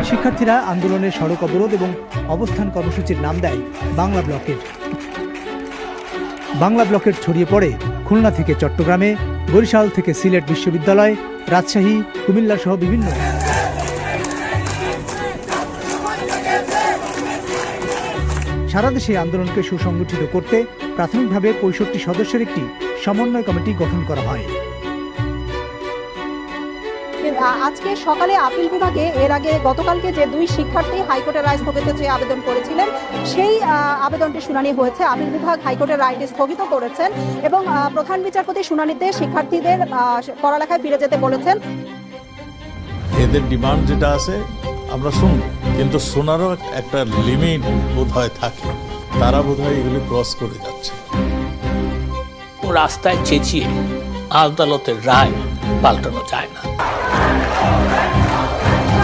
শিক্ষার্থীরা আন্দোলনের সড়ক অবরোধ এবং অবস্থান কর্মসূচির নাম দেয় বাংলা ব্লকের। বাংলা ব্লকের ছড়িয়ে পড়ে খুলনা থেকে চট্টগ্রামে, বরিশাল থেকে সিলেট বিশ্ববিদ্যালয়, রাজশাহী, কুমিল্লা সহ বিভিন্ন। সারা দেশে আন্দোলনকে সুসংগঠিত করতে প্রাথমিকভাবে ৬৫ সদস্যের একটি সমন্বয় কমিটি গঠন করা হয়। আজকে সকালে আপিল বিভাগে এর আগে গতকালকে যে দুই শিক্ষার্থী হাইকোর্টের রায় স্থগিত চেয়ে আবেদন করেছিলেন, সেই আবেদনটি শুনানি হয়েছে। আপিল বিভাগ হাইকোর্টের রায়টি স্থগিত করেছেন এবং প্রধান বিচারপতি শুনানিতে শিক্ষার্থীদের পড়ালেখায় ফিরে যেতে বলেছেন। এদের ডিমান্ড যেটা আছে আমরা শুনব, কিন্তু শোনারও একটা লিমিট বোধহয় থাকে। তারা বোধহয় এগুলি ক্রস করে যাচ্ছে। রাস্তায় চেঁচিয়ে আদালতের রায় পাল্টানো যায় না।